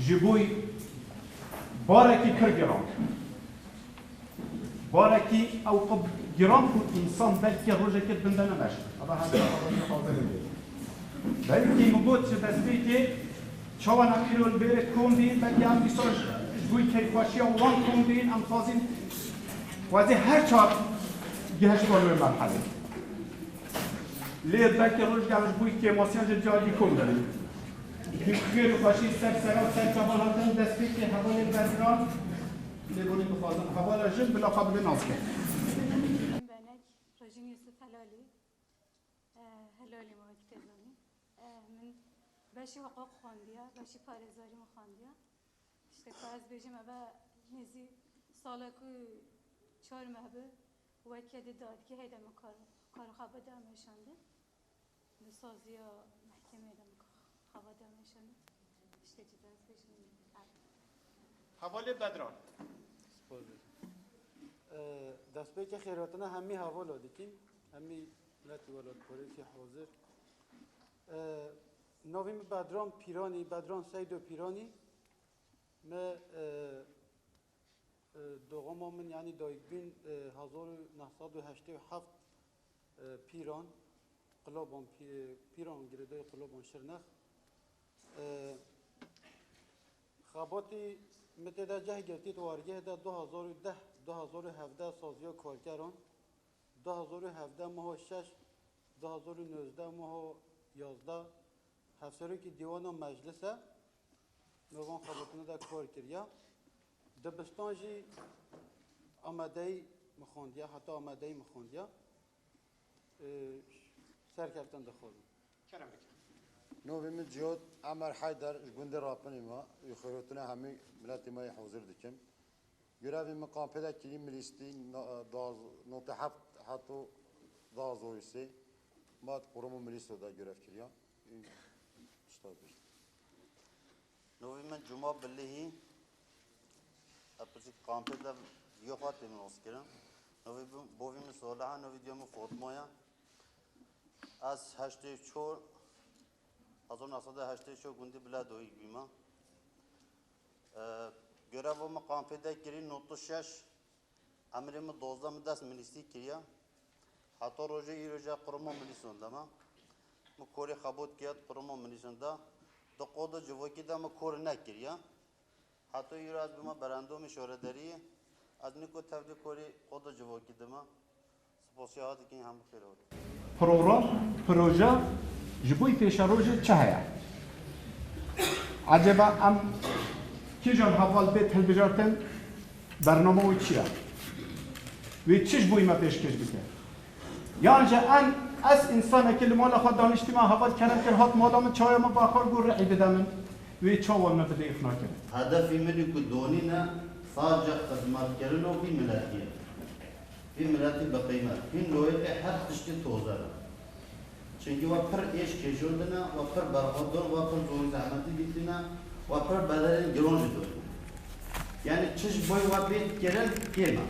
جبوی بارکی پر گرام بارکی او قب گرام بود انسان بلکه روزه که بنده نمشه اما همه حاضر بلکه مگود چه دستی که چوان امیرول بره کندین بلکه هم بیساش جبوی کیفاشی وان کندین هم تازین وزی هر چار گهش کنوی مرحله لید بلکه روز گهش بوی که ماسیان جادی کندن خیر باشی سر جوان هاتن دستی که حوال بزران لیبونی بخوازن حوال جن بلا قبل ناز کرد بنك رجين يوسف هلالي هلالي ما كتزاني من باشي حقوق خوانديا باشي پارێزاری مخوانديا اشتكا از بيجم ابا نزي سالكو 4 مهبه وكيد داد که هيدا مكار خابه دامشانده بسازيا محكمه دا خابه دامشانده اشتكا از بيجم حوال بدران دست به که خیراتنا همی حوالا دیدیم همی ملتی ولاد پولیسی حاضر نویم بدران پیرانی بدران سید و پیرانی ما دوغما من یعنی دایک بین 1987 پیران قلابان پیران گردای قلابان شرنخ خاباتی متدا جه گرتید وارگه دا 2010 2017 سازیا کارکران 2017 ماه 6 2019 ماه 11 هفسری که دیوان مجلسه نوان خاباتونه دا کار کریا دبستان جی آماده مخوندیا حتی آماده مخوندیا سرکفتن دخوادم کرم بکن نوی من جود عمر حیدر جگونده راپنی ما یخیراتنا همی ملتی ما حاضر دکم گرافی مقام پیدا کلیم ملیستی نوت هفت حتی 12 ما قرمو ملیستو دا گراف کریا اشتاد بشت نوی من جمعه بلیهی اپسی قام پیدا یخواتی من اسکرم نوی بوی من سوالها نوی دیوم فاطمایا از 84 1984 گوندی بلا دویک بیما görev olma kampede kiri notu 6 emrimi 12 dest milisi kiriya hatta roje iroja kurma milisonda ma mu kore khabot kiyat kurma milisonda da qoda javoki da mu kore ne kiriya hatta iraz bima berando mi shoredari az niko tevdi kore qoda javoki da ma sposiyat ki ham khair oldu program proje جبوی پیش روز چه هیا؟ عجبا ام کی جان حوال بیت هل بجارتن برنامه و چیه؟ و چیش بوی ما پیش کش بکن؟ یعنی ان از انسان که مال خود دانشتی ما حوال کنم که هات مادام چای ما با آخر گور رعی بدمن و چاوال ما بده اخنا کنم. هدفی منی که دونی نه ساجع خدمت کردن و بی ملتیه. بی ملتی بقیمت. این لویه هر تشتی توزره. چونکه و پر ایش کشوندنا و پر برخوردن و پر زور زحمتی بیتنا و پر بدن گرون جدول یعنی چش بای و بیت کردن کیما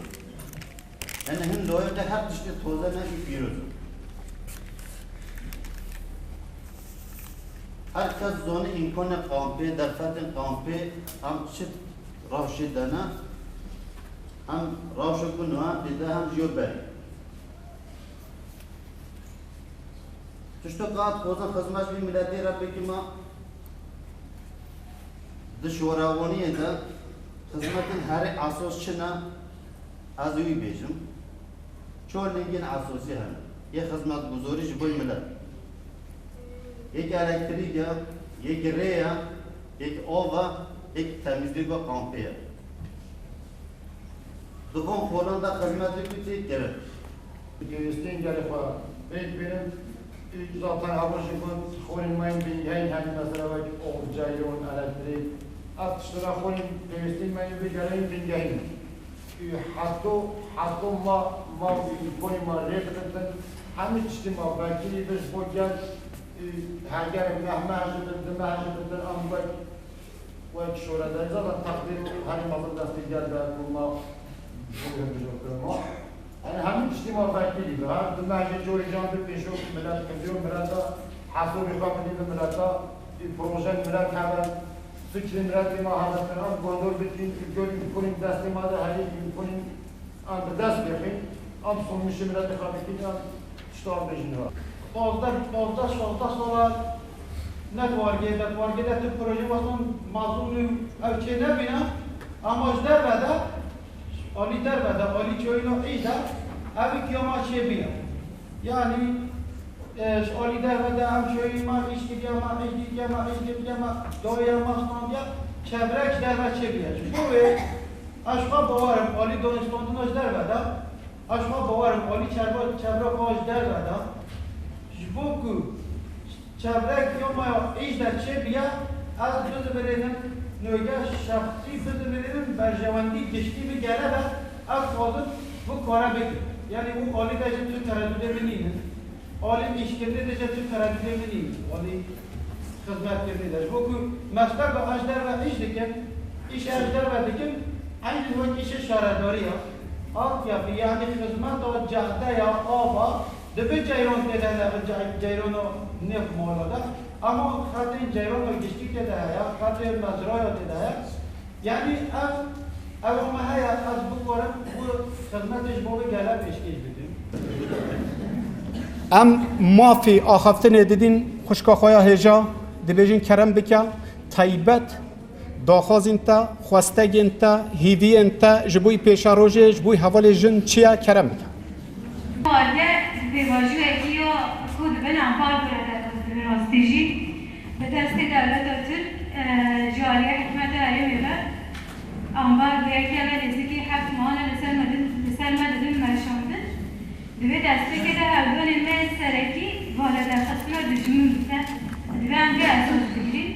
یعنی هم لایق هر تشتی توزه نه پیروز هر کس زون امکان قامپه در فتن قامپه هم چت راشدانه هم راشکن و هم دیده هم جوبه چشتو قاعد خوزن خدمت بی ملتی را بگی ما دشوراوانیه دا خدمتن هر اساس چنا از اوی بیجم چون لنگین اساسی هم یه خدمت گزاری جبوی ملت یک الکتریک یک ریه یک آوا یک تمیزلیک و کامپیه دوم خوران دا خدمت بی کرد گوستین گلی خورا بیت بینم zaten havuşun خورین ماین بیگین همین مثلا وقتی اوجایون الکتریک اتشترا خورین دوستین ماین بیگین بیگین حتی ما کنی ما ریختن همین چیزی ما وکیلی بس بودن هرگر مهمه هجدن آن وقت شورا داری زدن تقدیر هر مازن دستی گرده ما ما yani همین چیزی ما وکیلی به هر دو مهجه جوری جان به پیشو ملت کردیم ملت ها حسابی خواهدیم به ملت ها این پروژه ملت همه fikrim reddi maharetine gondol bitin konum desti mada hali konum an dest bekin am sunmuşum reddi kabitin am ştan bejinha. Bazda sonra netvargede tüm proje vasın mazlumlu evçe ne bina ama derbede Ali çoyunu iyida evi kıyama şey bina. Yani Ali derbede hem şöyle işgama doyama sandiya çevrek derbe çebiye. Bu ve aşka bavarım Ali Donistan'ın derbede aşka bavarım Ali çevre koş derbede bu ku çevrek kıyama iyida çebiye az gözü verelim nöge şahsi gözü verelim berjevendi geçtiğimi gele de az fazla bu kara bekir. Yani bu Ali de Türk tereddüde biniyim. Ali işkirde de Türk tereddüde biniyim. Ali hizmetlerinde de. Bu meslek ve ajder ve iş dikim, iş ajder ve dikim aynı vakit işe şaradari ya. Altyapı yani hizmet o cadde ya ava de bir ceyron dedeler ceyron o nef molada ama hatin ceyron o geçtik dede ya hatin mazraya dede ya. Yani ama hayat az bu koran bu hizmet iş bolu gelen peşkeş bidim. Em mafi axaftine dedin خوشکا خویا هجا دبیجین کرم بکن تایبت داخازین تا خواستگین تا هیوین تا جبوی پیشا روژه جبوی حوال جن چیا کرم بکن مارده به واجو اکیو کود بن انبار برده به راستیجی به دست دولت اتر جاریه حکمت علمی بر انبار به اکی اول ازیکی حفت ماهانه لسر مددن مرشاندن دوی دسته که در هردون المه سرکی والده قسمه دجمون بسن دوی هم به اساس بگیریم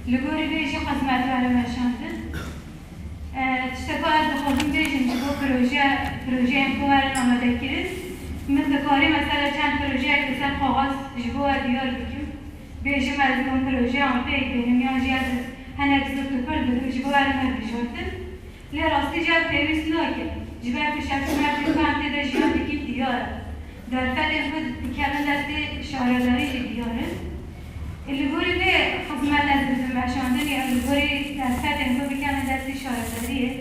لگوری بیشی قسمت ولی مرشاندن تشتکا از دخوزیم بیشیم که پروژه امکوار آماده کرد مثل کاری مثلا چند پروژه اکتسان قاقاز جبو دیار بکیم بیشیم از اون پروژه آمده اکبریم یا جی از هنه اکسر کپر بدیم جبو علمه بشوردن لی راستی جب پیویست ناکر جبه پیشکت مرد کانتی ده جیان بکیم دیاره در فد خود کامل دست شهرداری دیاره الگوری به خدمت از بزن بشاندن یا الگوری در فد خود کامل دست شهرداریه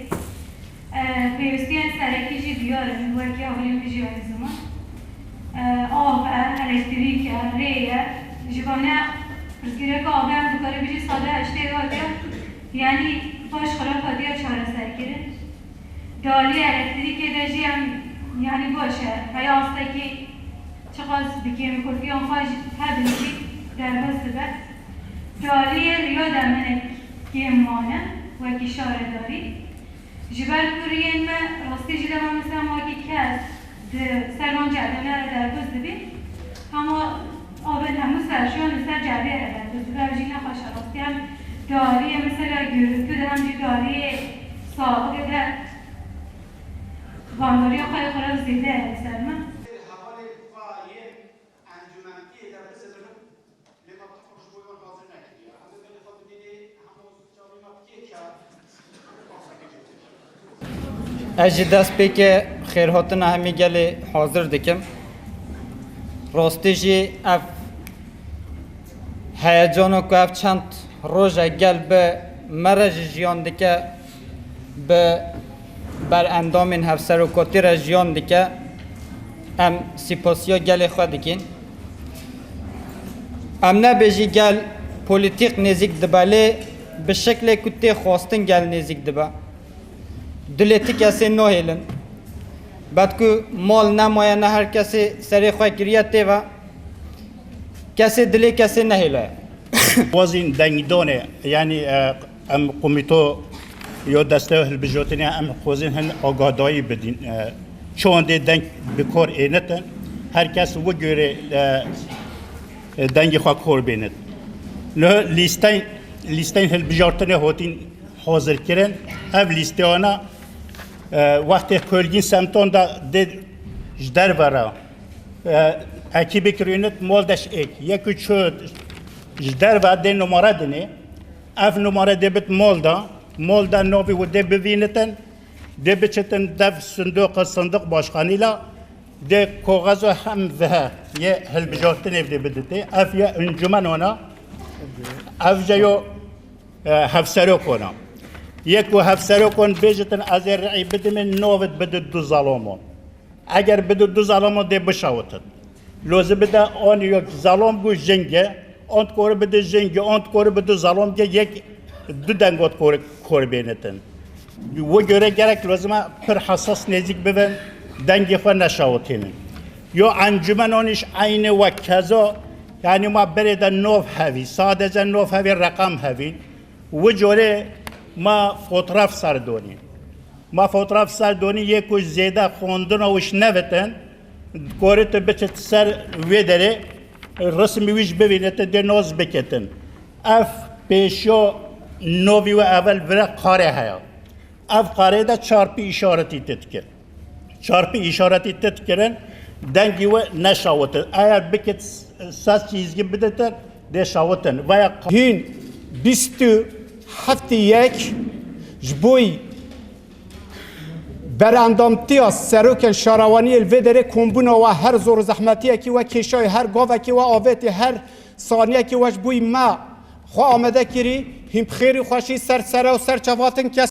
پیوستیان سرکی دیاره وکی اولین بجیان زمان آب الکتریک ریه جبانه پرسگیره که آبه هم دکاره بجی ساده هشته آدیا یعنی باش خلاف آدیا چهار سر کرد دالی الکتریک دجی هم یعنی باشه حیاسته که چقدر بکیم کردی آن خواهش هدنشی در بست بد دالی ریا دمنه گیمانه وکی شاره داری جبل کوریین ما راستی جده ما مثلا واقعی کس سرمان جدنه را در بست بید اما آبن همو سرشان سر جده را در بست بید اوجی نخواشه راستی هم دالی مثلا گروکو در همجی دالی سابقه در بانداری خواهی خورا زیده سرما اجی دست بی که خیرهاتن همی گلی حاضر دکم راستی جی اف هیجانو که اف چند روز گل به مرج جیان دکه به بر اندام این هفسر و کتی را جیان دکه ام سپاسیا گل خود دکین ام نبیجی گل پولیتیک نزیک دباله به شکل کتی خواستن گل نزیک دبا دلتی کسی نهیلن بعد که مال نمایه نه هر کسی سری خواه کریته و کسی دلی کسی نهیله وزن دنگدانه یعنی ام قومیتو یا دسته هلبجوتنی ام خوزین هن آگادایی بدین چون دی دنگ بکار اینتن هر کس و گوره دنگ خواه کار بیند نه لیستین هلبجوتنی هاتین حاضر کردن اف لیسته آنا وقتی کلگین سمتون دا جدر ورا اکی بکرینت مالدش یکی چو جدر و ده نماره دنه اف نماره ده بت مال دا نوی و ده ببینتن ده بچتن دف صندوق باشخانیلا ده کاغذ هم وها یه هلبجارتن افده بدته اف یه انجمن آنا اف جایو هفسرو کنم یک و هفسرو کن بیجتن از رعی بدم نوت بده دو ظلامون اگر بده دو ظلامون ده بشاوتن لازم بده آن یک ظلام گو جنگه آن کار بده جنگه آن کار بده ظلام که یک دو دنگات کار بینتن و göre gerek لازم پر حساس نزدیک ببین دنگی خود نشاوتینن یا انجمن آنش عین و کذا یعنی ما برید نوف هوی ساده نوف هوی رقم هوی و جوره ما فوتراف سردونی ما فوتراف سردونی یکوش زیده خوندن وش نوتن کارت بچت سر ویدره رسمی ویش ببینید ده ناز بکتن اف پیشو نوی و اول وره قاره هیا اف قاره دا چارپی اشارتی تتکر چارپی اشارتی تتکرن دنگی و نشاوتن اگر بکت ساز چیزگی بدتر ده شاوتن و هین 27 جبوی براندامتیا سروکن شاروانی الودره کمبونا و هر زور زحمتی کی و کشای هر گاو کی و آوتی هر ثانیه کی و جبوی ما خو آمده کری هم بخیری خوشی سر و سر چواتن کس